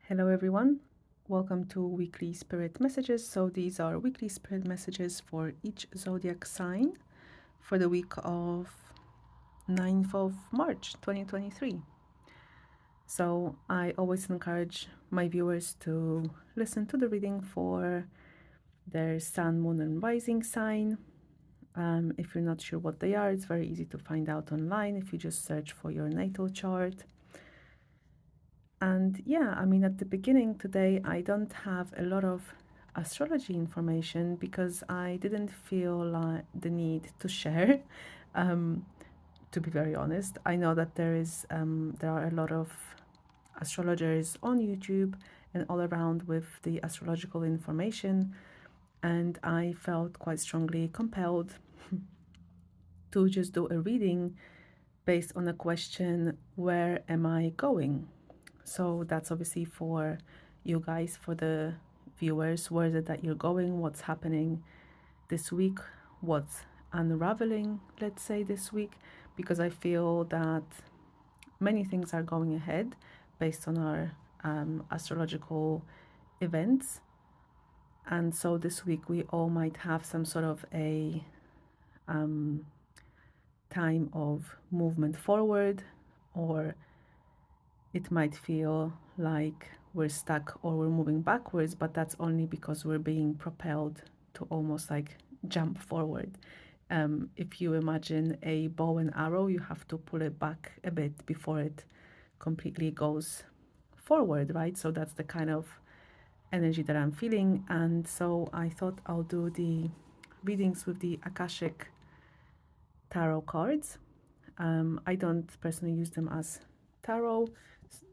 Hello everyone, welcome to weekly spirit messages. So these are weekly spirit messages for each zodiac sign for the week of 9th of March 2023. So I always encourage my viewers to listen to the reading for their sun, moon and rising sign. If you're not sure what they are, it's very easy to find out online if you just search for your natal chart. And yeah, I mean, at the beginning today, I don't have a lot of astrology information because I didn't feel like the need to share. To be very honest, I know that there are a lot of astrologers on YouTube and all around with the astrological information, and I felt quite strongly compelled to just do a reading based on a question, where am I going? So that's obviously for you guys, for the viewers. Where is it that you're going? What's happening this week? What's unraveling, let's say, this week? Because I feel that many things are going ahead based on our astrological events. And so this week we all might have some sort of a time of movement forward, or it might feel like we're stuck or we're moving backwards, but that's only because we're being propelled to almost like jump forward. If you imagine a bow and arrow, you have to pull it back a bit before it completely goes forward, right? So that's the kind of energy that I'm feeling. And so I thought I'll do the readings with the Akashic tarot cards. I don't personally use them as tarot,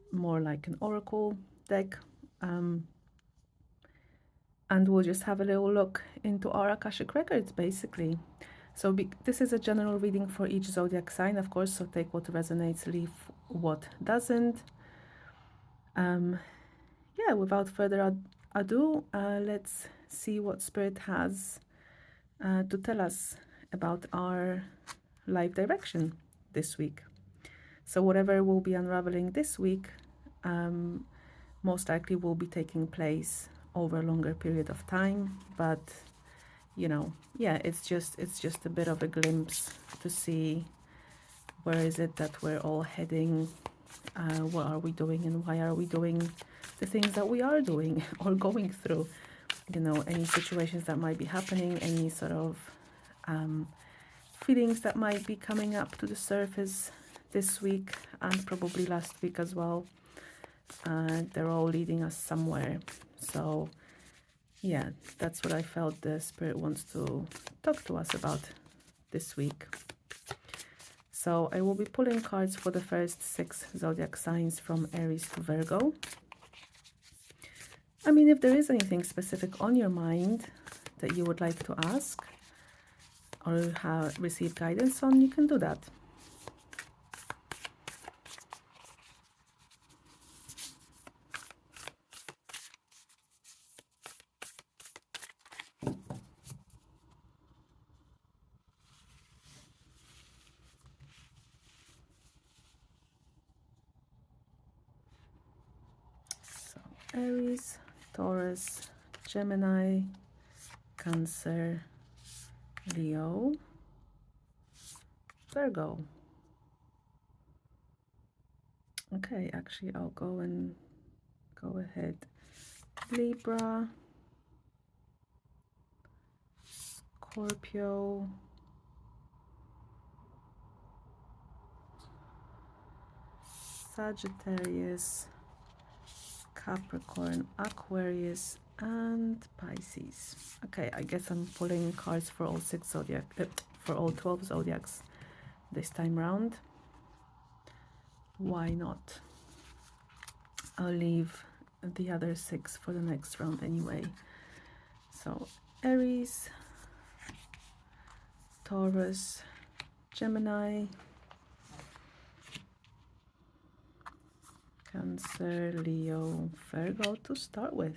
more like an oracle deck. And we'll just have a little look into our Akashic records, basically. So this is a general reading for each zodiac sign, of course, so take what resonates, leave what doesn't. Yeah, without further ado, let's see what Spirit has to tell us about our life direction this week. So whatever will be unraveling this week, most likely will be taking place over a longer period of time, but you know, yeah, it's just a bit of a glimpse to see where is it that we're all heading, what are we doing, and why are we doing the things that we are doing or going through. You know, any situations that might be happening, any sort of feelings that might be coming up to the surface this week and probably last week as well. They're all leading us somewhere. So yeah, that's what I felt the Spirit wants to talk to us about this week. So I will be pulling cards for the first 6 zodiac signs from Aries to Virgo. I mean, if there is anything specific on your mind that you would like to ask or receive guidance on, you can do that. So Aries, Taurus, Gemini, Cancer, Leo, Virgo. Okay, actually I'll go ahead. Libra, Scorpio, Sagittarius, Capricorn, Aquarius, and Pisces. Okay, I guess I'm pulling cards for all 6 zodiac, for all 12 zodiacs this time round. Why not? I'll leave the other 6 for the next round anyway. So Aries, Taurus, Gemini, Cancer, Leo, Virgo to start with.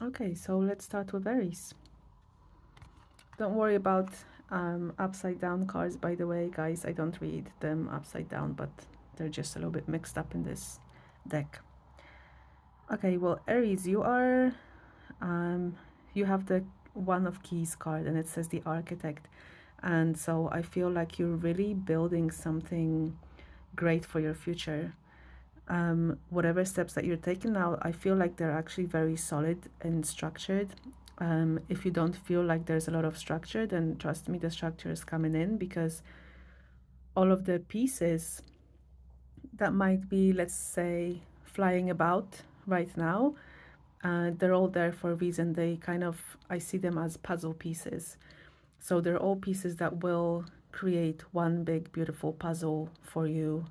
Okay, so let's start with Aries. Don't worry about upside down cards, by the way, guys. I don't read them upside down, but they're just a little bit mixed up in this deck. Okay, well, Aries, you have the One of Keys card, and it says the Architect. And so I feel like you're really building something great for your future. Whatever steps that you're taking now, I feel like they're actually very solid and structured. If you don't feel like there's a lot of structure, then trust me, the structure is coming in, because all of the pieces that might be, let's say, flying about right now, they're all there for a reason. They kind of, I see them as puzzle pieces. So they're all pieces that will create one big, beautiful puzzle for you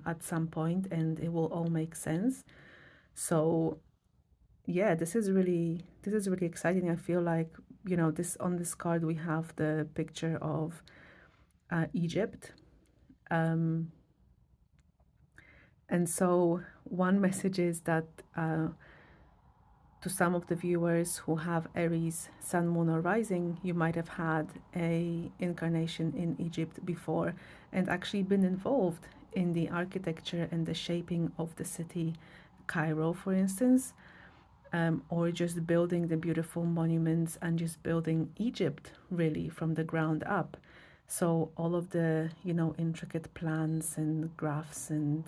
at some point, and it will all make sense. So yeah, this is really exciting. I feel like, this on this card we have the picture of Egypt. Um, and so one message is that to some of the viewers who have Aries, Sun, Moon, or Rising, you might have had a incarnation in Egypt before and actually been involved in the architecture and the shaping of the city, Cairo, for instance, or just building the beautiful monuments and just building Egypt really from the ground up. So all of the, intricate plans and graphs and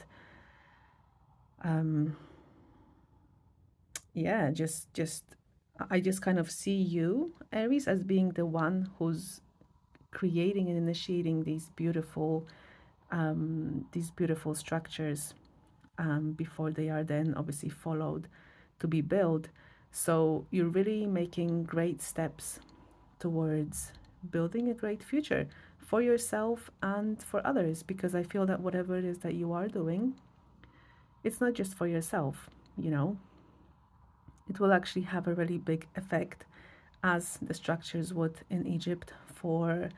yeah, just I just kind of see you, Aries, as being the one who's creating and initiating these beautiful structures before they are then obviously followed to be built. So you're really making great steps towards building a great future for yourself and for others, because I feel that whatever it is that you are doing, it's not just for yourself, it will actually have a really big effect, as the structures would in Egypt, for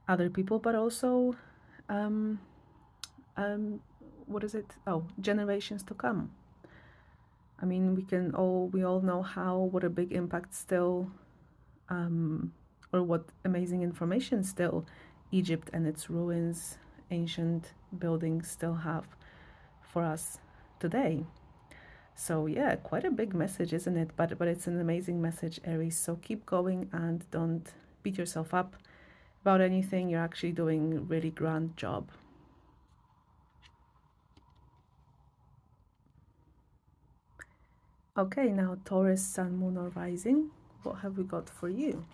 other people, but also, um, what is it? Oh, generations to come. I mean, we all know what a big impact still, or what amazing information still Egypt and its ruins, ancient buildings still have for us today. So yeah, quite a big message, isn't it? But it's an amazing message, Aries. So keep going and don't beat yourself up about anything. You're actually doing a really grand job. Okay, now Taurus, Sun, Moon, or Rising. What have we got for you?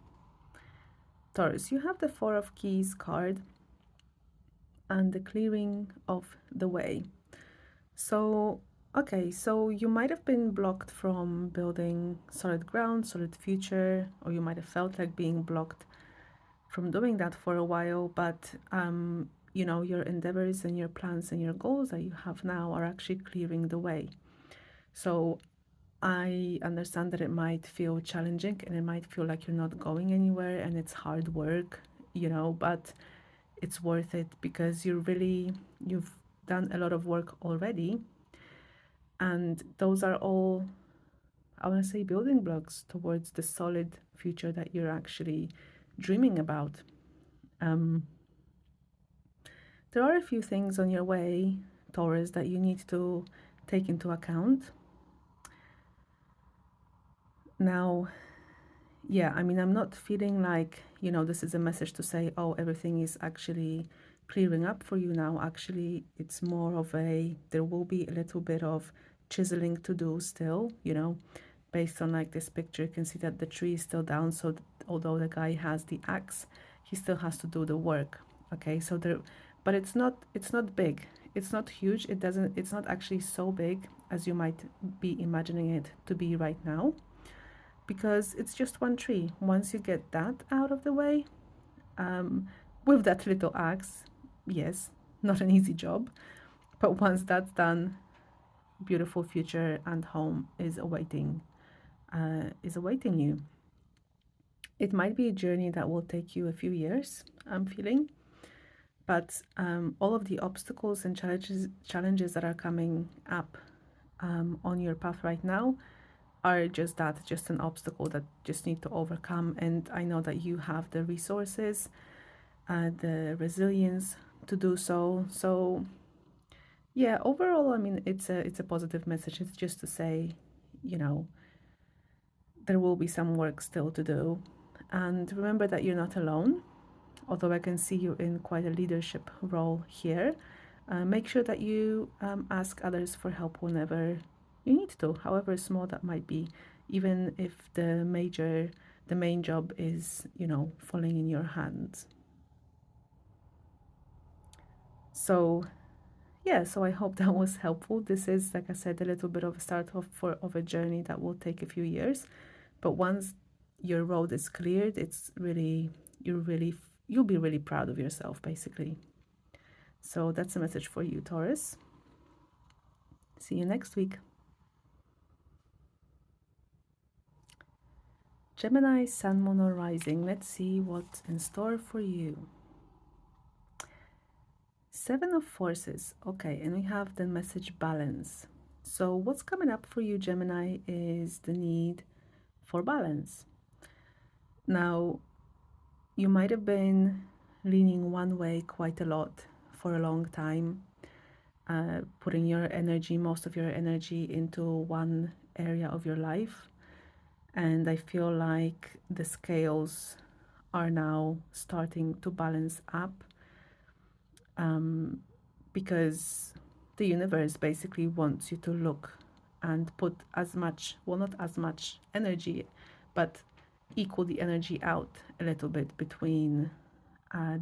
Taurus, you have the Four of Keys card and the clearing of the way. So, okay, so you might have been blocked from building solid ground, solid future, or you might have felt like being blocked from doing that for a while, but your endeavors and your plans and your goals that you have now are actually clearing the way. So I understand that it might feel challenging and it might feel like you're not going anywhere and it's hard work, but it's worth it, because you've done a lot of work already, and those are all, I want to say, building blocks towards the solid future that you're actually dreaming about. Um, there are a few things on your way, Taurus, that you need to take into account. Now, yeah, I mean, I'm not feeling like, this is a message to say, oh, everything is actually clearing up for you now. Actually, it's more of there will be a little bit of chiseling to do still, based on like this picture. You can see that the tree is still down. So although the guy has the axe, he still has to do the work. Okay, so but it's not big. It's not huge. It's not actually so big as you might be imagining it to be right now, because it's just one tree. Once you get that out of the way, with that little axe, yes, not an easy job, but once that's done, beautiful future and home is awaiting you. It might be a journey that will take you a few years, I'm feeling, but all of the obstacles and challenges that are coming up on your path right now, are just that, just an obstacle that just need to overcome. And I know that you have the resources and the resilience to do so. So yeah, overall, I mean, it's a positive message. It's just to say, you know, there will be some work still to do. And remember that you're not alone, although I can see you in quite a leadership role here. Make sure that you ask others for help whenever you need to, however small that might be, even if the main job is, falling in your hands. So yeah, so I hope that was helpful. This is, like I said, a little bit of a start of a journey that will take a few years, but once your road is cleared, it's really you'll be really proud of yourself, basically. So that's a message for you, Taurus. See you next week. Gemini, Sun, Moon, or Rising. Let's see what's in store for you. Seven of Forces. Okay, and we have the message balance. So what's coming up for you, Gemini, is the need for balance. Now, you might have been leaning one way quite a lot for a long time, putting most of your energy into one area of your life. And I feel like the scales are now starting to balance up, because the universe basically wants you to look and put as much, well, not as much energy, but equal the energy out a little bit between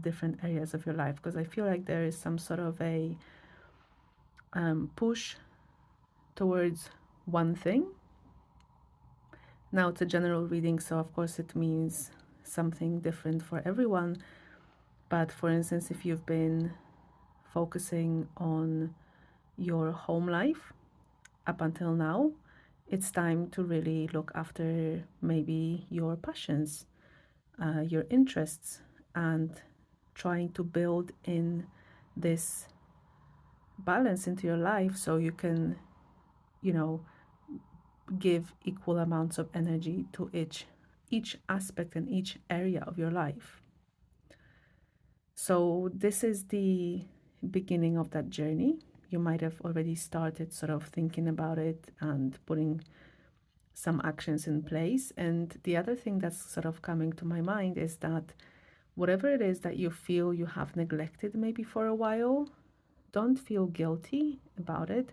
different areas of your life, because I feel like there is some sort of a push towards one thing. Now, it's a general reading, so of course it means something different for everyone. But for instance, if you've been focusing on your home life up until now, it's time to really look after maybe your passions, your interests, and trying to build in this balance into your life so you can, give equal amounts of energy to each aspect and each area of your life. So this is the beginning of that journey. You might have already started sort of thinking about it and putting some actions in place. And the other thing that's sort of coming to my mind is that whatever it is that you feel you have neglected maybe for a while, don't feel guilty about it.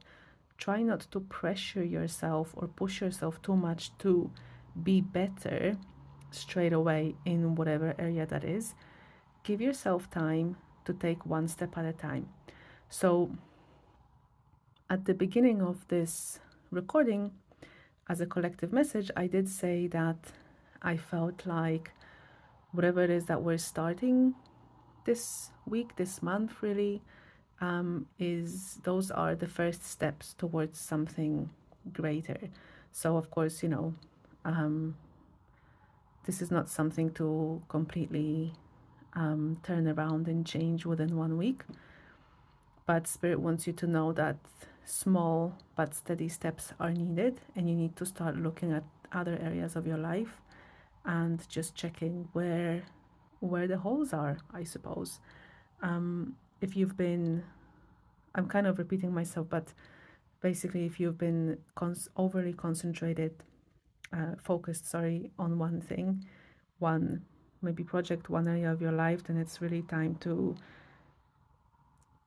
Try not to pressure yourself or push yourself too much to be better straight away in whatever area that is. Give yourself time to take one step at a time. So at the beginning of this recording, as a collective message, I did say that I felt like whatever it is that we're starting this week, this month, really, those are the first steps towards something greater. So of course, this is not something to completely turn around and change within 1 week, but Spirit wants you to know that small but steady steps are needed, and you need to start looking at other areas of your life and just checking where the holes are, I suppose. If you've been, I'm kind of repeating myself, but basically if you've been overly focused on one thing, one maybe project, one area of your life, then it's really time to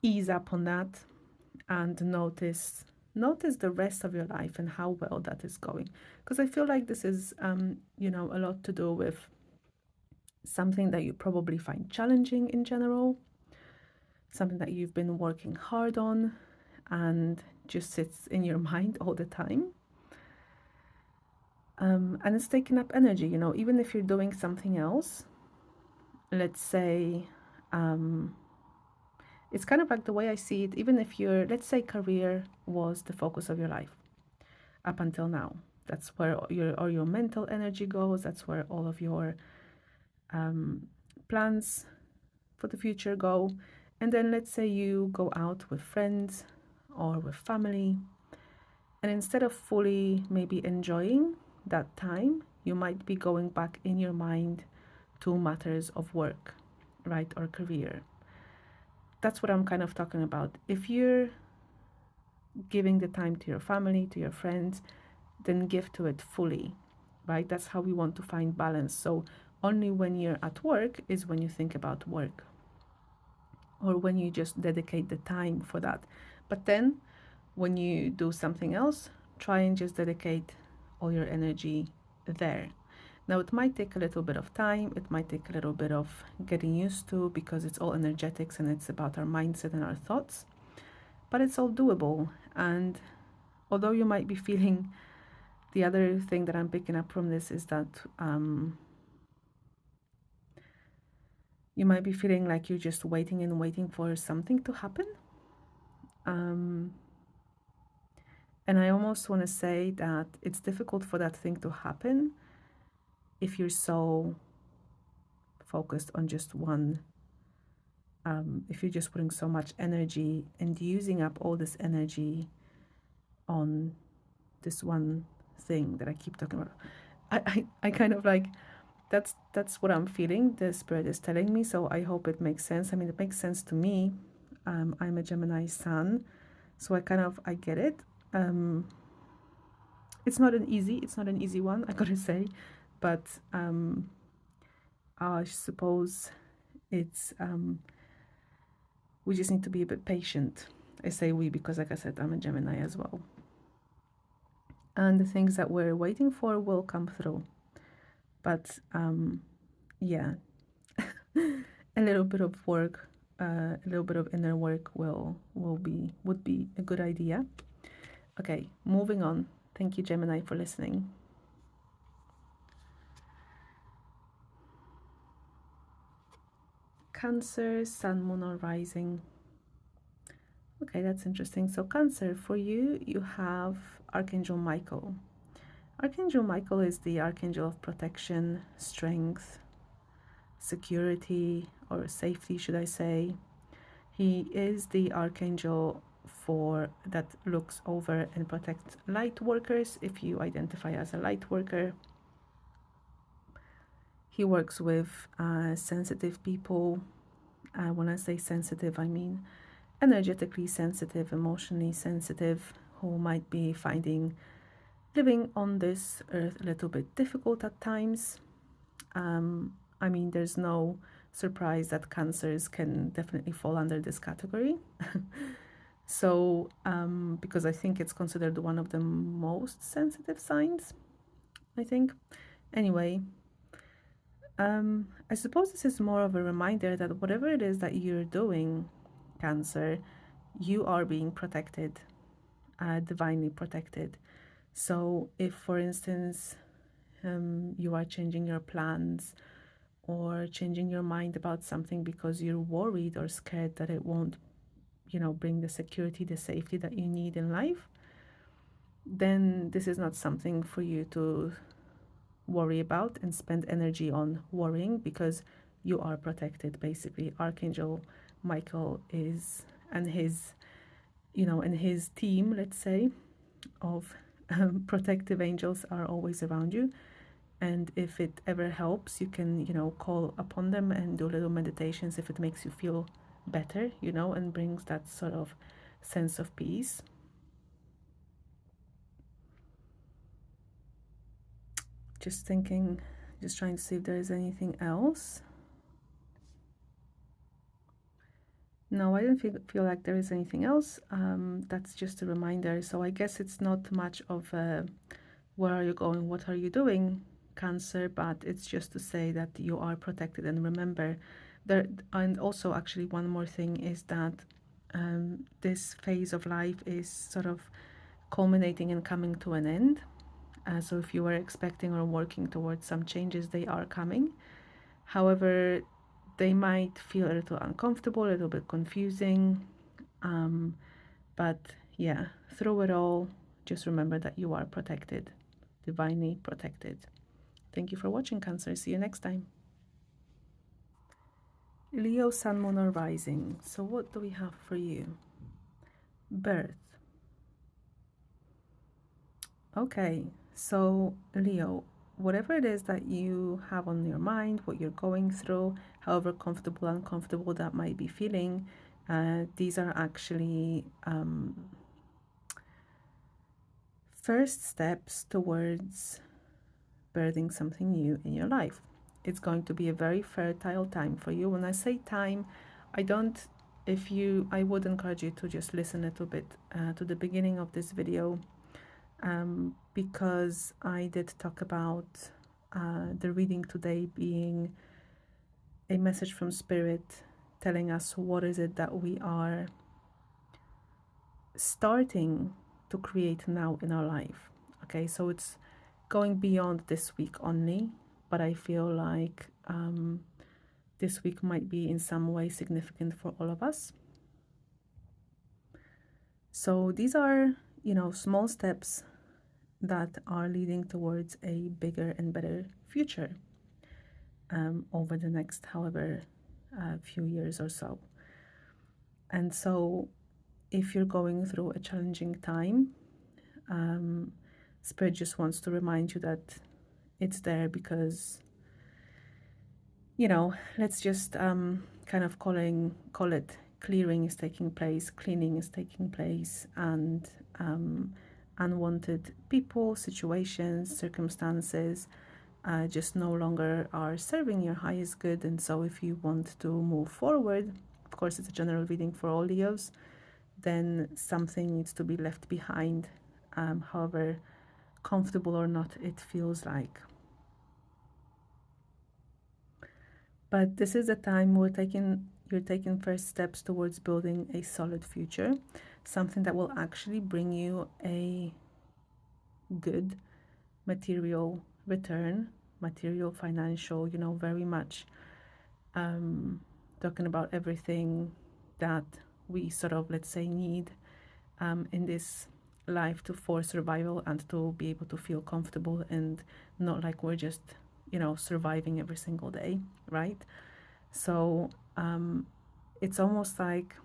ease up on that and notice the rest of your life and how well that is going. Because I feel like this is a lot to do with something that you probably find challenging in general, something that you've been working hard on and just sits in your mind all the time. And it's taking up energy, even if you're doing something else. Let's say, it's kind of like the way I see it, even if let's say career was the focus of your life up until now. That's where your mental energy goes. That's where all of your plans for the future go. And then let's say you go out with friends or with family, And instead of fully maybe enjoying that time, you might be going back in your mind to matters of work, right, or career. That's what I'm kind of talking about. If you're giving the time to your family, to your friends, then give to it fully, right? That's how we want to find balance. So only when you're at work is when you think about work, or when you just dedicate the time for that. But then when you do something else, try and just dedicate all your energy there. Now, it might take a little bit of time, it might take a little bit of getting used to, because it's all energetics and it's about our mindset and our thoughts, but it's all doable. And although you might be feeling, the other thing that I'm picking up from this is that you might be feeling like you're just waiting and waiting for something to happen. And I almost want to say that it's difficult for that thing to happen if you're so focused on just one, if you're just putting so much energy and using up all this energy on this one thing that I keep talking about. I kind of like, that's what I'm feeling. The spirit is telling me, so I hope it makes sense. I mean, it makes sense to me. I'm a Gemini sun, so I get it. It's not an easy one, I gotta say, but I suppose it's we just need to be a bit patient. I say we because, like I said, I'm a Gemini as well, and the things that we're waiting for will come through. But yeah, a little bit of work, a little bit of inner work would be a good idea. Okay, moving on. Thank you, Gemini, for listening. Cancer, Sun, Moon, or Rising. Okay, that's interesting. So Cancer, for you, you have Archangel Michael. Archangel Michael is the archangel of protection, strength, security, or safety, should I say. He is the archangel for that looks over and protects light workers, if you identify as a light worker. He works with sensitive people. When I say sensitive, I mean energetically sensitive, emotionally sensitive, who might be finding living on this earth a little bit difficult at times. I mean, there's no surprise that cancers can definitely fall under this category. So, because I think it's considered one of the most sensitive signs, I think. Anyway, I suppose this is more of a reminder that whatever it is that you're doing, Cancer, you are being protected, divinely protected. So if, for instance, you are changing your plans or changing your mind about something because you're worried or scared that it won't, bring the security, the safety that you need in life, then this is not something for you to worry about and spend energy on worrying, because you are protected. Basically, Archangel Michael is, and his team, let's say, of protective angels are always around you. And if it ever helps, you can, call upon them and do little meditations if it makes you feel better, and brings that sort of sense of peace. Just thinking, just trying to see if there is anything else. No, I don't feel like there is anything else. That's just a reminder. So I guess it's not much of a, where are you going, what are you doing, Cancer, but it's just to say that you are protected. And remember, there, and also actually one more thing is that this phase of life is sort of culminating and coming to an end. So if you were expecting or working towards some changes, they are coming. However, they might feel a little uncomfortable, a little bit confusing. But yeah, through it all, just remember that you are protected, divinely protected. Thank you for watching, Cancer. See you next time. Leo, Sun, Moon, or Rising. So what do we have for you? Birth. Okay, so Leo, whatever it is that you have on your mind, what you're going through, however comfortable, uncomfortable that might be feeling, these are actually first steps towards birthing something new in your life. It's going to be a very fertile time for you. When I say time, I don't, if you, I would encourage you to just listen a little bit to the beginning of this video, because I did talk about the reading today being a message from Spirit telling us what is it that we are starting to create now in our life. Okay, so it's going beyond this week only, but I feel like this week might be in some way significant for all of us. So these are, small steps that are leading towards a bigger and better future over the next however few years or so. And so if you're going through a challenging time, Spirit just wants to remind you that it's there because, let's just kind of call it clearing is taking place, cleaning is taking place, and unwanted people, situations, circumstances just no longer are serving your highest good. And so if you want to move forward, of course it's a general reading for all Leos, then something needs to be left behind, however comfortable or not it feels like. But this is the time you're taking first steps towards building a solid future, something that will actually bring you a good material return, material, financial, very much talking about everything that we sort of, let's say, need in this life for survival and to be able to feel comfortable and not like we're just, surviving every single day, right? So it's almost like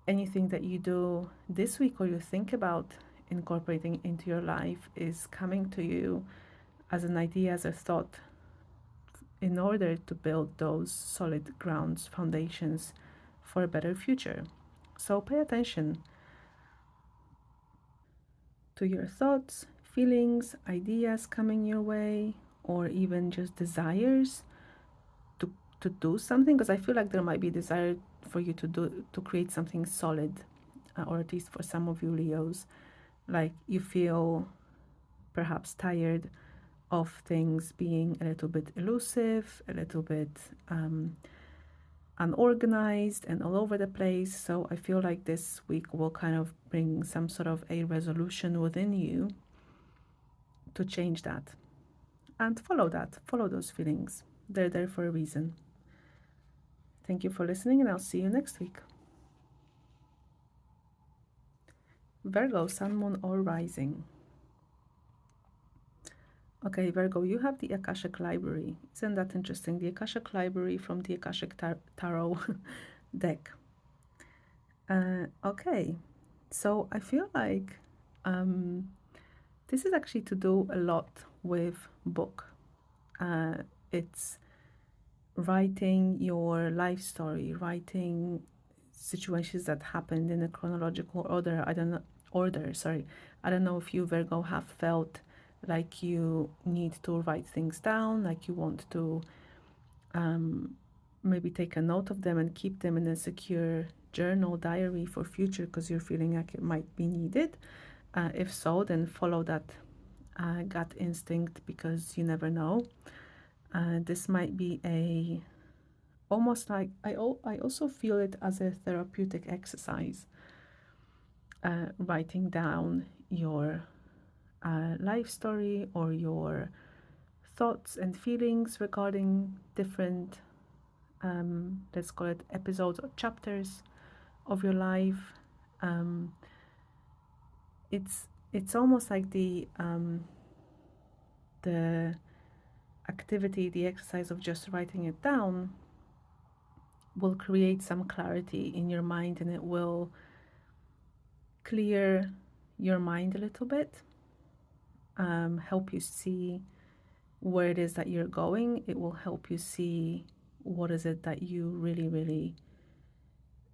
anything that you do this week or you think about incorporating into your life is coming to you as an idea, as a thought, in order to build those solid grounds, foundations for a better future. So pay attention to your thoughts, feelings, ideas coming your way, or even just desires to do something, because I feel like there might be desire for you to create something solid, or at least for some of you Leos, like you feel perhaps tired of things being a little bit elusive, a little bit unorganized and all over the place. So I feel like this week will kind of bring some sort of a resolution within you to change that and follow those feelings. They're there for a reason. Thank you for listening, and I'll see you next week. Virgo, Sun, Moon, or Rising. Okay, Virgo, you have the Akashic Library. Isn't that interesting? The Akashic Library from the Akashic Tarot deck. Okay, so I feel like this is actually to do a lot with book. It's writing your life story, writing situations that happened in a chronological order. I don't know if you, Virgo, have felt like you need to write things down, like you want to maybe take a note of them and keep them in a secure journal, diary for future, because you're feeling like it might be needed. If so, then follow that gut instinct, because you never know. This might be almost like, I also feel it as a therapeutic exercise, writing down your life story or your thoughts and feelings regarding different, let's call it episodes or chapters of your life. It's almost like the activity, the exercise of just writing it down will create some clarity in your mind, and it will clear your mind a little bit, help you see where it is that you're going. It will help you see what is it that you really, really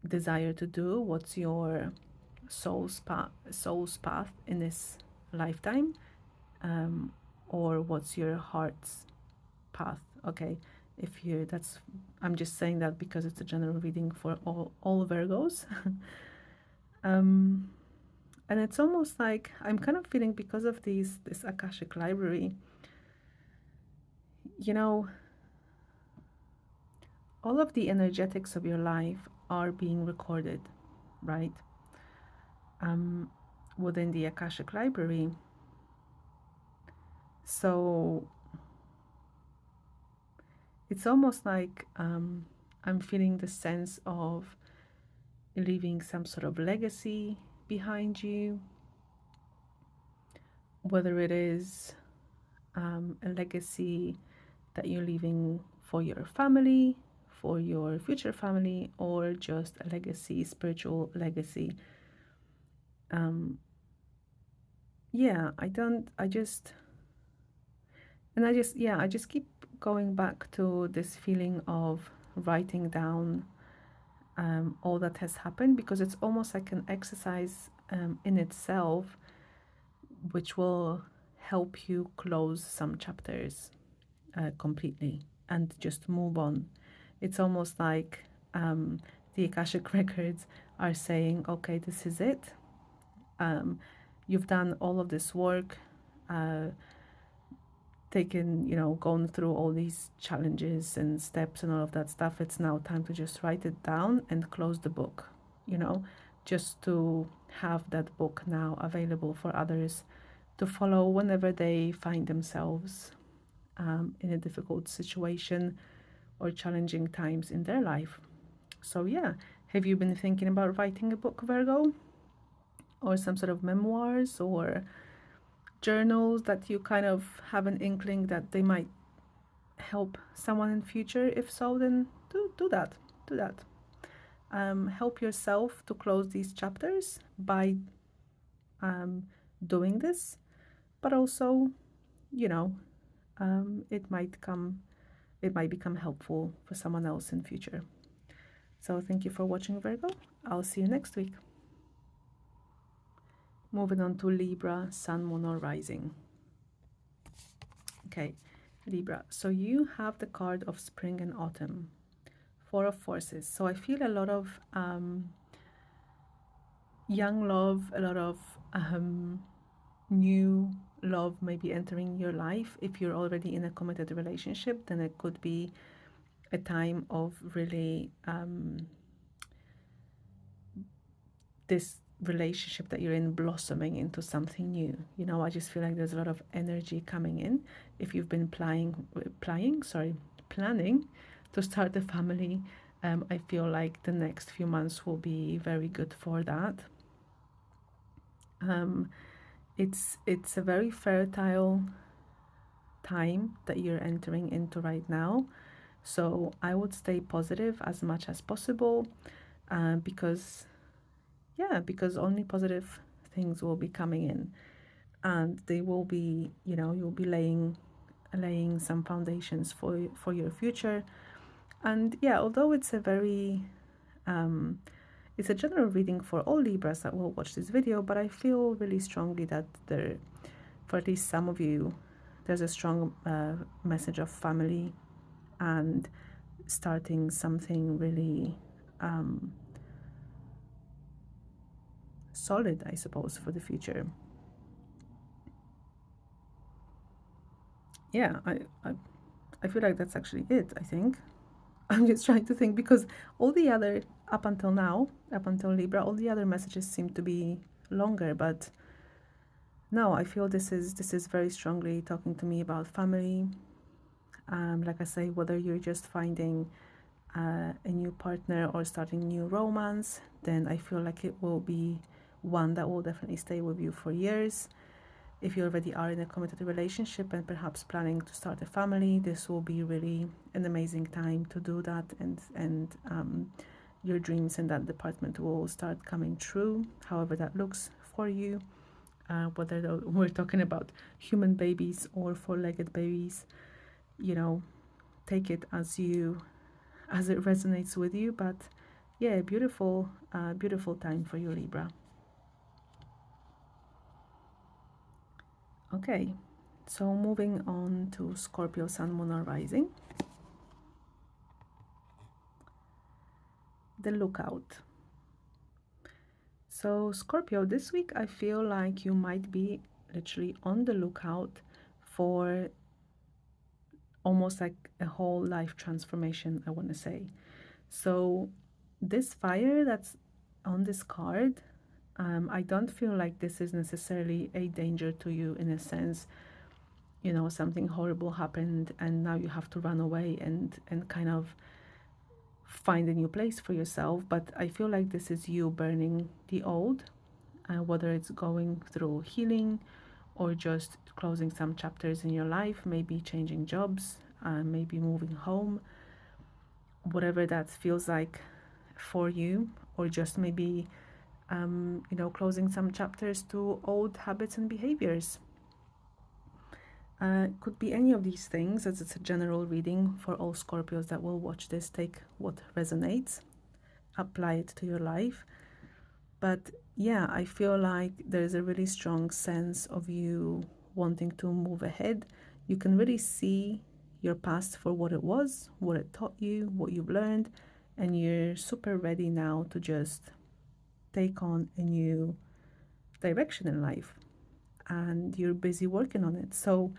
desire to do. What's your soul's path in this lifetime, or what's your heart's path. Okay, if you that's I'm just saying that because it's a general reading for all Virgos. um and it's almost like I'm kind of feeling, because of this Akashic library, you know, all of the energetics of your life are being recorded, right? um Within the Akashic library. So it's almost like I'm feeling the sense of leaving some sort of legacy behind you, whether it is a legacy that you're leaving for your family, for your future family, or just a legacy, spiritual legacy. Yeah, I just keep going back to this feeling of writing down all that has happened, because it's almost like an exercise in itself, which will help you close some chapters completely and just move on. It's almost like the Akashic records are saying, okay, this is it. You've done all of this work, gone through all these challenges and steps and all of that stuff. It's now time to just write it down and close the book, just to have that book now available for others to follow whenever they find themselves in a difficult situation or challenging times in their life. So yeah, have you been thinking about writing a book, Virgo? Or some sort of memoirs or journals that you kind of have an inkling that they might help someone in future? If so, then do that. Do that. Help yourself to close these chapters by doing this, but also, you know, it might become helpful for someone else in future. So thank you for watching, Virgo. I'll see you next week. Moving on to Libra, Sun, Moon, or Rising. Okay, Libra. So you have the card of Spring and Autumn, Four of Forces. So I feel a lot of young love, a lot of new love maybe entering your life. If you're already in a committed relationship, then it could be a time of really this relationship that you're in blossoming into something new. I just feel like there's a lot of energy coming in. If you've been planning to start a family, I feel like the next few months will be very good for that. It's a very fertile time that you're entering into right now. So I would stay positive as much as possible, because only positive things will be coming in, and they will be, you'll be laying some foundations for your future. And yeah, although it's a very it's a general reading for all Libras that will watch this video, but I feel really strongly that for at least some of you, there's a strong message of family and starting something really solid, I suppose, for the future. Yeah, I feel like that's actually it, I think. I'm just trying to think, because all the other, up until Libra, all the other messages seem to be longer, but no, I feel this is very strongly talking to me about family. Like I say, whether you're just finding a new partner or starting new romance, then I feel like it will be one that will definitely stay with you for years. If you already are in a committed relationship and perhaps planning to start a family, this will be really an amazing time to do that, and your dreams in that department will start coming true, however that looks for you. whether we're talking about human babies or four-legged babies. You know, take it as it resonates with you. But yeah, beautiful, beautiful time for you, Libra. Okay, so moving on to Scorpio, Sun, Moon, or Rising. The lookout. So Scorpio, this week I feel like you might be literally on the lookout for almost like a whole life transformation, I want to say. So this fire that's on this card, I don't feel like this is necessarily a danger to you in a sense. You know, something horrible happened and now you have to run away and kind of find a new place for yourself. But I feel like this is you burning the old, whether it's going through healing or just closing some chapters in your life, maybe changing jobs, maybe moving home, whatever that feels like for you, or just maybe you know, closing some chapters to old habits and behaviors. Could be any of these things, as it's a general reading for all Scorpios that will watch this. Take what resonates, apply it to your life. But yeah, I feel like there's a really strong sense of you wanting to move ahead. You can really see your past for what it was, what it taught you, what you've learned, and you're super ready now to just take on a new direction in life. And you're busy working on it. So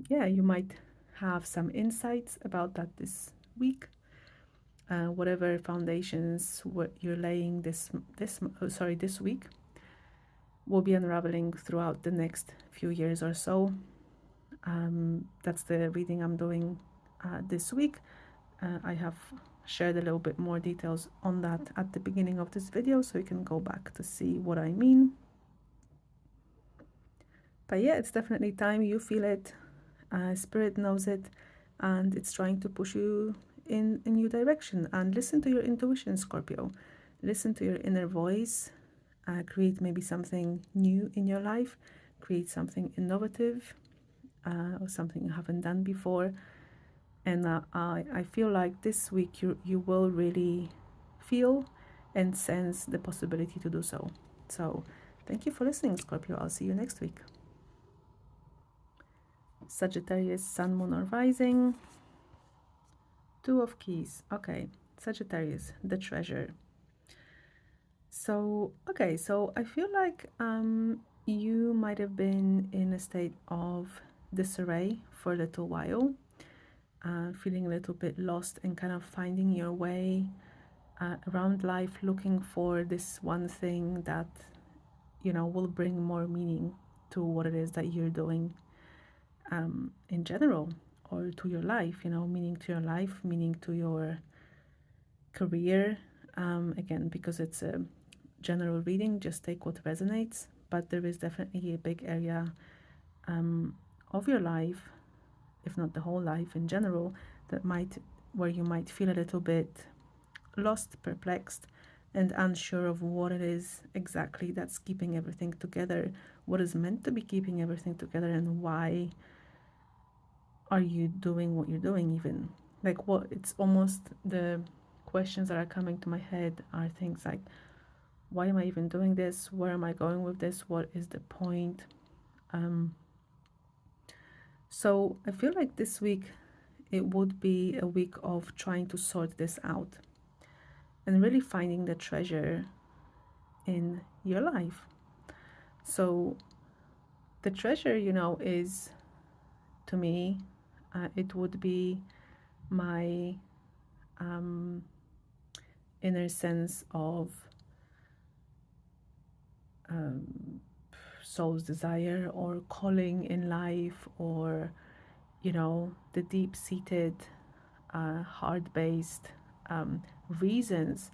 yeah, you might have some insights about that this week. Whatever foundations what you're laying this week will be unraveling throughout the next few years or so. That's the reading I'm doing this week. I have shared a little bit more details on that at the beginning of this video, so you can go back to see what I mean. But yeah, it's definitely time. You feel it, Spirit knows it, and it's trying to push you in a new direction. And listen to your intuition, Scorpio. Listen to your inner voice. Create maybe something new in your life. Create something innovative, or something you haven't done before. And I feel like this week you will really feel and sense the possibility to do so. So thank you for listening, Scorpio. I'll see you next week. Sagittarius, Sun, Moon, or Rising. Two of Keys. Okay, Sagittarius, the treasure. So, okay, so I feel like you might have been in a state of disarray for a little while, feeling a little bit lost and kind of finding your way around life, looking for this one thing that, you know, will bring more meaning to what it is that you're doing in general, or to your life, you know, meaning to your life, meaning to your career. Again, because it's a general reading, just take what resonates, but there is definitely a big area of your life, if not the whole life in general, where you might feel a little bit lost, perplexed, and unsure of what it is exactly that's keeping everything together, what is meant to be keeping everything together, and why are you doing what you're doing even. Like, what, it's almost the questions that are coming to my head are things like, why am I even doing this? Where am I going with this? What is the point? So I feel like this week it would be a week of trying to sort this out and really finding the treasure in your life. So the treasure, you know, is, to me, it would be my inner sense of soul's desire or calling in life, or, you know, the deep-seated, hard-based reasons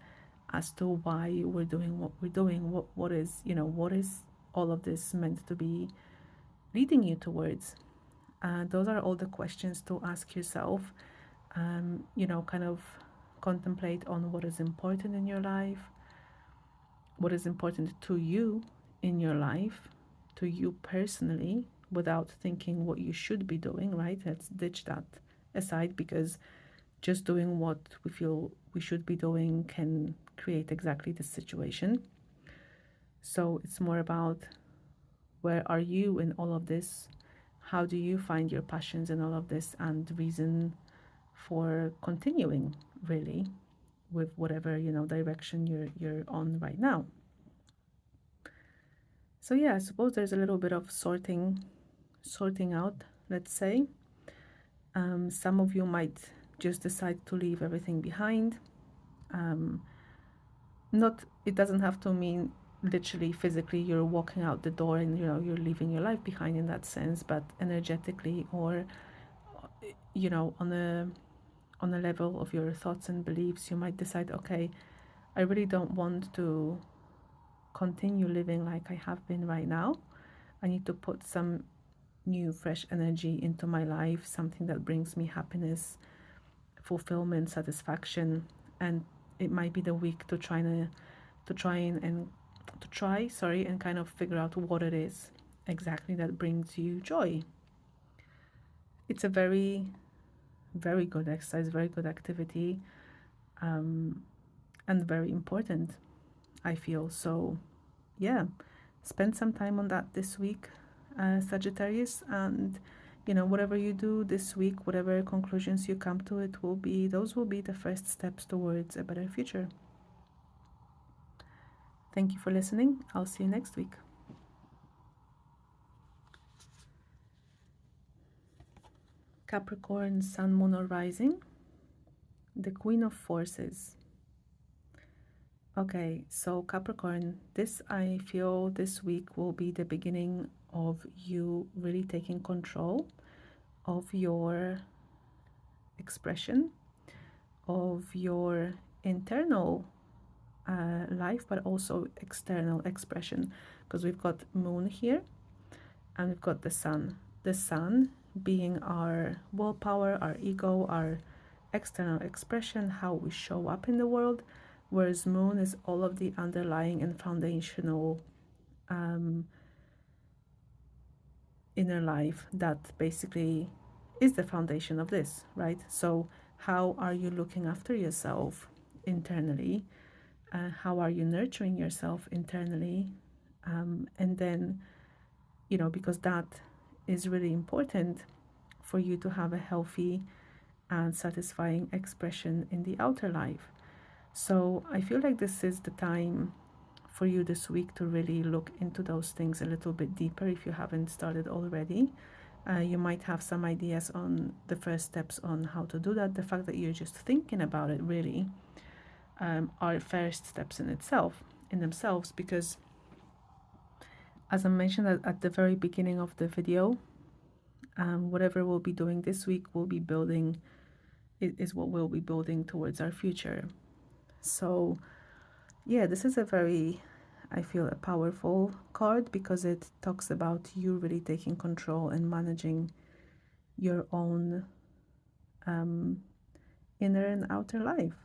as to why we're doing what we're doing. What is, you know, what is all of this meant to be leading you towards? Those are all the questions to ask yourself. You know, kind of contemplate on what is important in your life, what is important to you, in your life to you personally without thinking what you should be doing, right? Let's ditch that aside, because just doing what we feel we should be doing can create exactly this situation. So it's more about, where are you in all of this? How do you find your passions in all of this, and reason for continuing, really, with whatever, direction you're on right now. So yeah, I suppose there's a little bit of sorting out, let's say. Some of you might just decide to leave everything behind. Um, not It doesn't have to mean literally physically you're walking out the door and you're leaving your life behind in that sense, but energetically, or on a level of your thoughts and beliefs, you might decide, okay, I really don't want to continue living like I have been right now. I need to put some new fresh energy into my life, something that brings me happiness, fulfillment, satisfaction. And it might be the week to try and kind of figure out what it is exactly that brings you joy. It's a very, very good exercise, very good activity, and very important, I feel. So yeah, spend some time on that this week, Sagittarius, and whatever you do this week, whatever conclusions you come to, those will be the first steps towards a better future. Thank you for listening. I'll see you next week. Capricorn, Sun, Moon, or Rising. The Queen of Forces. Okay, so Capricorn, I feel this week will be the beginning of you really taking control of your expression, of your internal life, but also external expression, because we've got Moon here and we've got the Sun. The Sun being our willpower, our ego, our external expression, how we show up in the world, whereas Moon is all of the underlying and foundational inner life that basically is the foundation of this, right? So how are you looking after yourself internally? How are you nurturing yourself internally? And then, because that is really important for you to have a healthy and satisfying expression in the outer life. So I feel like this is the time for you this week to really look into those things a little bit deeper if you haven't started already. You might have some ideas on the first steps on how to do that. The fact that you're just thinking about it really are first steps in themselves, because as I mentioned at the very beginning of the video, whatever we'll be doing this week will be building is what we'll be building towards our future. So yeah, this is I feel a powerful card, because it talks about you really taking control and managing your own inner and outer life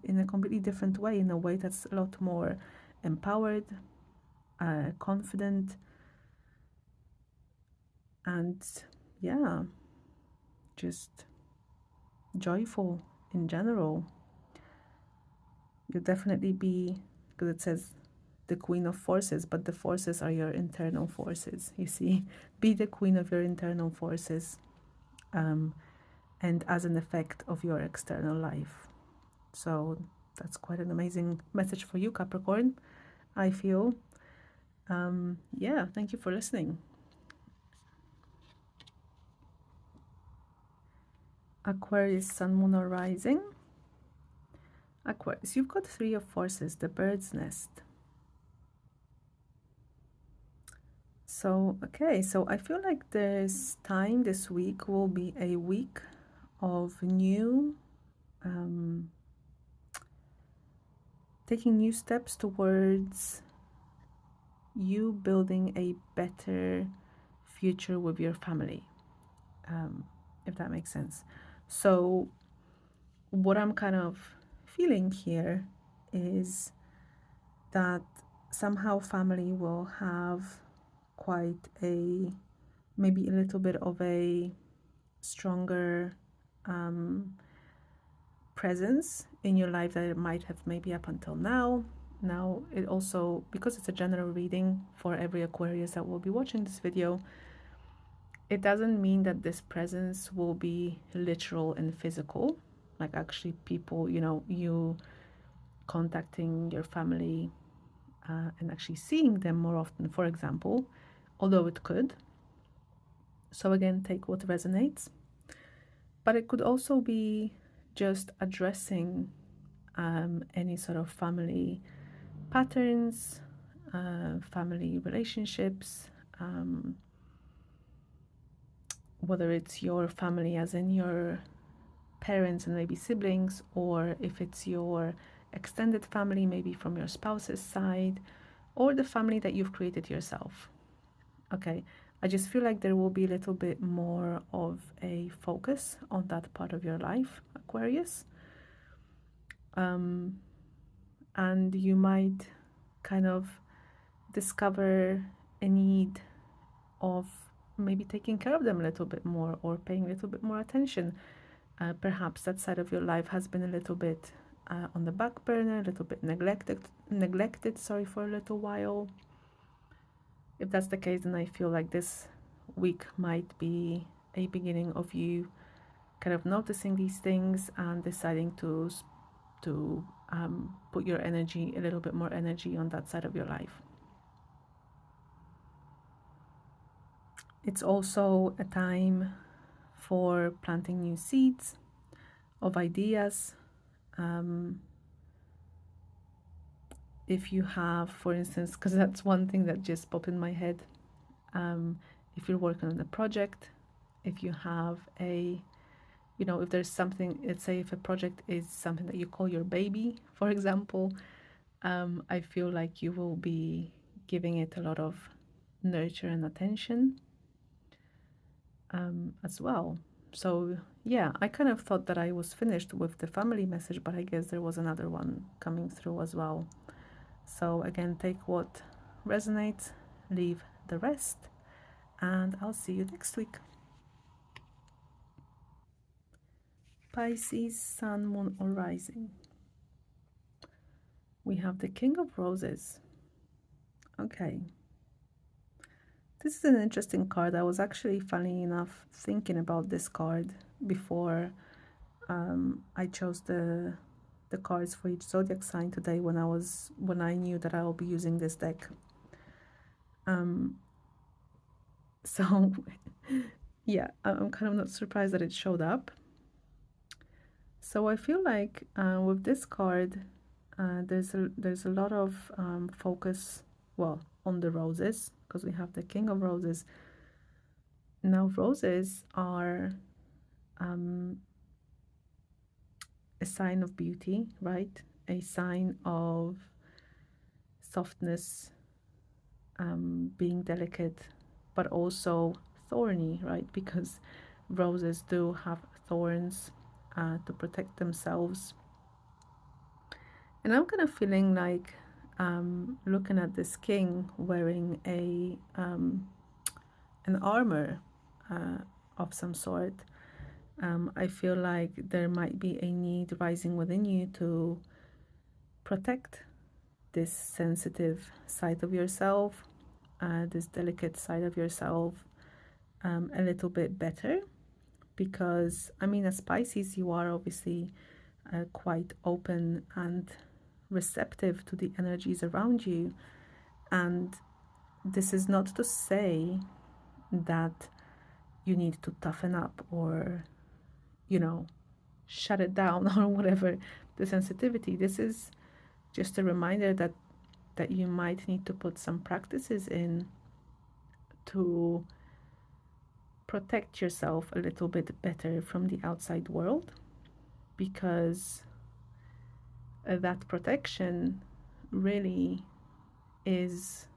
in a completely different way, in a way that's a lot more empowered, confident, and yeah, just joyful in general. You'll definitely be, because it says the Queen of Forces, but the forces are your internal forces, you see. Be the queen of your internal forces, and as an effect of your external life. So that's quite an amazing message for you, Capricorn, I feel. Yeah, thank you for listening. Aquarius, Sun, Moon, or Rising. Aquarius, you've got 3 of Forces, the bird's nest. So, okay, so I feel like this week will be a week of taking new steps towards you building a better future with your family, if that makes sense. So what I'm kind of feeling here is that somehow family will have quite a, maybe a little bit of a stronger presence in your life that it might have maybe up until now. Now, it also, because it's a general reading for every Aquarius that will be watching this video, it doesn't mean that this presence will be literal and physical, like actually people, you contacting your family and actually seeing them more often, for example, although it could. So again, take what resonates. But it could also be just addressing any sort of family patterns, family relationships, whether it's your family as in your parents and maybe siblings, or if it's your extended family, maybe from your spouse's side, or the family that you've created yourself. Okay, I just feel like there will be a little bit more of a focus on that part of your life, Aquarius. And you might kind of discover a need of maybe taking care of them a little bit more or paying a little bit more attention. Perhaps that side of your life has been a little bit on the back burner, a little bit neglected, for a little while. If that's the case, then I feel like this week might be a beginning of you kind of noticing these things and deciding to put your energy, a little bit more energy on that side of your life. It's also a time for planting new seeds of ideas. If you have, for instance, because that's one thing that just popped in my head, if you're working on a project, if you have if there's something, let's say if a project is something that you call your baby, for example, I feel like you will be giving it a lot of nurture and attention as well. So yeah, I kind of thought that I was finished with the family message, but I guess there was another one coming through as well. So again, take what resonates, leave the rest, and I'll see you next week. Pisces, Sun, Moon, or Rising. We have the King of Roses. Okay. This is an interesting card. I was actually, funny enough, thinking about this card before I chose the cards for each zodiac sign today when I knew that I will be using this deck. So yeah, I'm kind of not surprised that it showed up. So I feel like with this card, there's a lot of focus, well, on the roses, because we have the King of Roses. Now, roses are a sign of beauty, right? A sign of softness, being delicate, but also thorny, right? Because roses do have thorns to protect themselves. And I'm kind of feeling like looking at this king wearing an armor of some sort. I feel like there might be a need rising within you to protect this sensitive side of yourself, this delicate side of yourself a little bit better. Because, I mean, as Pisces, you are obviously quite open and receptive to the energies around you. And this is not to say that you need to toughen up or, shut it down or whatever, the sensitivity. This is just a reminder that you might need to put some practices in to protect yourself a little bit better from the outside world, because that protection really is,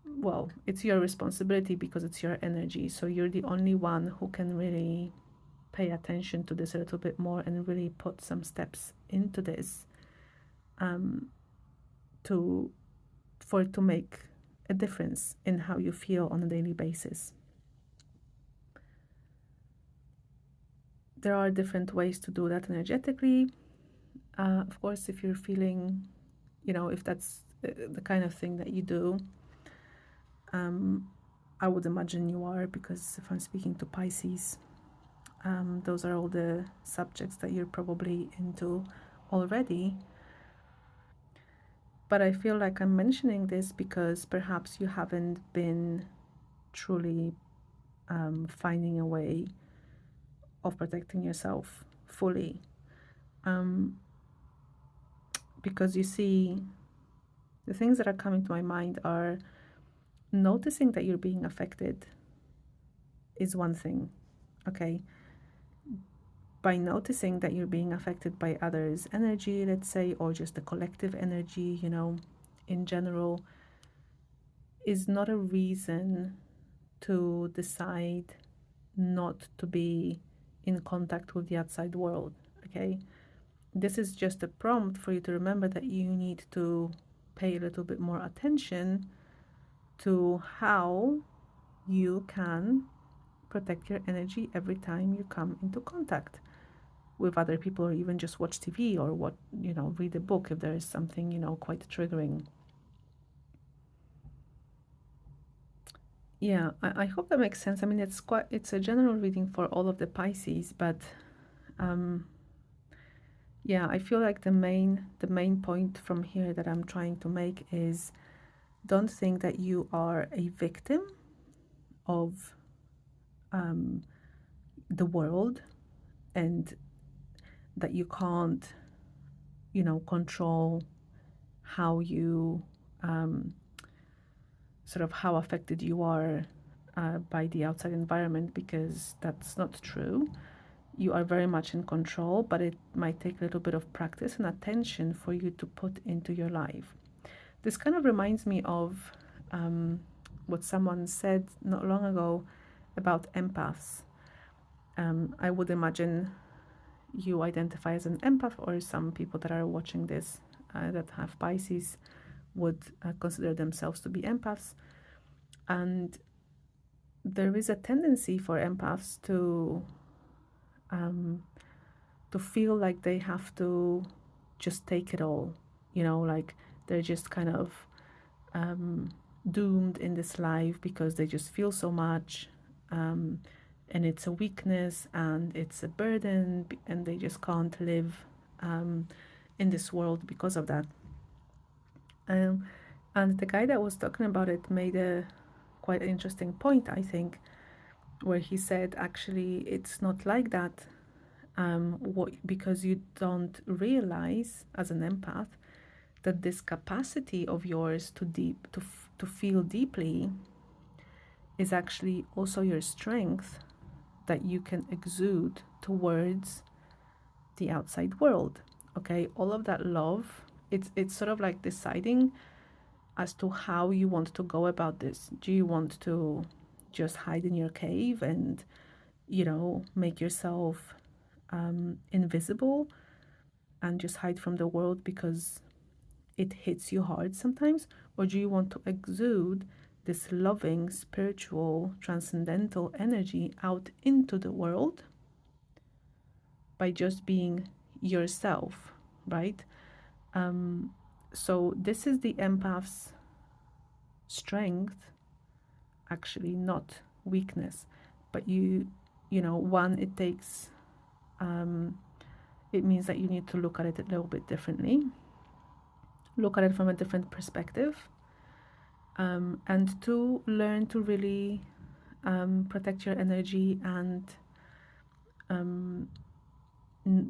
well, it's your responsibility because it's your energy. So you're the only one who can really pay attention to this a little bit more and really put some steps into this for it to make a difference in how you feel on a daily basis. There are different ways to do that energetically. Of course, if you're feeling, if that's the kind of thing that you do, I would imagine you are, because if I'm speaking to Pisces, those are all the subjects that you're probably into already. But I feel like I'm mentioning this because perhaps you haven't been truly finding a way of protecting yourself fully. Because you see, the things that are coming to my mind are noticing that you're being affected is one thing, okay? By noticing that you're being affected by others' energy, let's say, or just the collective energy, in general, is not a reason to decide not to be in contact with the outside world, okay? This is just a prompt for you to remember that you need to pay a little bit more attention to how you can protect your energy every time you come into contact with other people, or even just watch TV, or read a book if there is something, quite triggering. Yeah, I hope that makes sense. I mean, it's a general reading for all of the Pisces, but yeah, I feel like the main point from here that I'm trying to make is, don't think that you are a victim of the world, and that you can't, control how you sort of how affected you are by the outside environment, because that's not true. You are very much in control, but it might take a little bit of practice and attention for you to put into your life. This kind of reminds me of what someone said not long ago about empaths. I would imagine you identify as an empath, or some people that are watching this that have Pisces would consider themselves to be empaths. And there is a tendency for empaths to feel like they have to just take it all, like they're just kind of doomed in this life because they just feel so much, and it's a weakness and it's a burden, and they just can't live in this world because of that. And the guy that was talking about it made a quite interesting point, I think, where he said, actually, it's not like that, because you don't realize as an empath that this capacity of yours to feel deeply is actually also your strength that you can exude towards the outside world. Okay, all of that love, it's sort of like deciding as to how you want to go about this. Do you want to just hide in your cave and make yourself invisible and just hide from the world because it hits you hard sometimes? Or do you want to exude this loving, spiritual, transcendental energy out into the world by just being yourself, right? So this is the empath's strength, actually, not weakness. But one, it takes, it means that you need to look at it a little bit differently, look at it from a different perspective, and two, learn to really protect your energy, and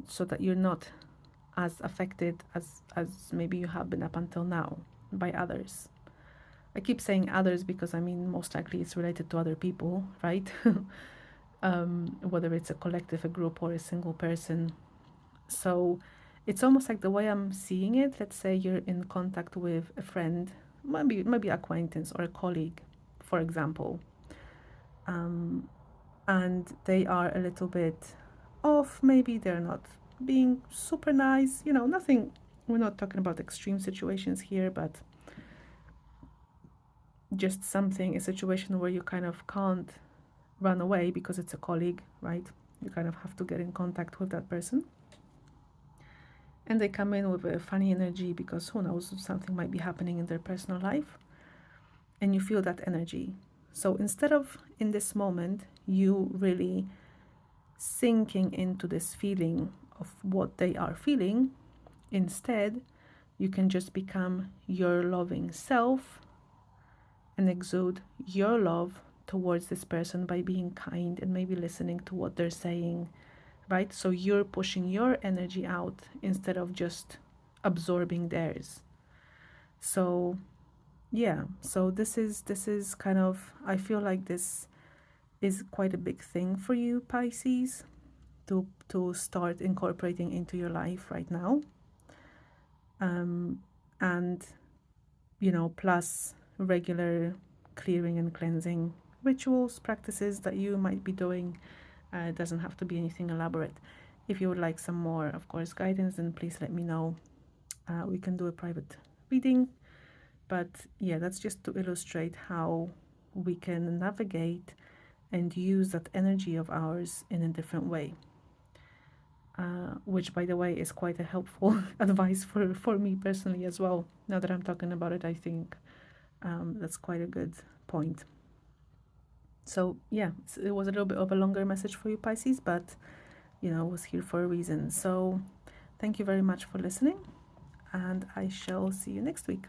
so that you're not as affected as maybe you have been up until now by others. I keep saying others because I mean most likely it's related to other people, right? Whether it's a collective, a group, or a single person. So it's almost like the way I'm seeing it. Let's say you're in contact with a friend, maybe acquaintance or a colleague, for example, and they are a little bit off. Maybe they're not being super nice. Nothing We're not talking about extreme situations here, but just a situation where you kind of can't run away because it's a colleague, right? You kind of have to get in contact with that person. And they come in with a funny energy because who knows, something might be happening in their personal life. And you feel that energy. So instead of in this moment, you really sinking into this feeling of what they are feeling, instead, you can just become your loving self and exude your love towards this person by being kind and maybe listening to what they're saying, right? So you're pushing your energy out instead of just absorbing theirs. So yeah, so this is kind of, I feel like this is quite a big thing for you, Pisces, to start incorporating into your life right now. And plus regular clearing and cleansing rituals, practices that you might be doing. It doesn't have to be anything elaborate. If you would like some more, of course, guidance, then please let me know. We can do a private reading. But yeah, that's just to illustrate how we can navigate and use that energy of ours in a different way. Which, by the way, is quite a helpful advice for me personally as well. Now that I'm talking about it, I think that's quite a good point. So yeah, it was a little bit of a longer message for you, Pisces, but it was here for a reason. So thank you very much for listening, and I shall see you next week.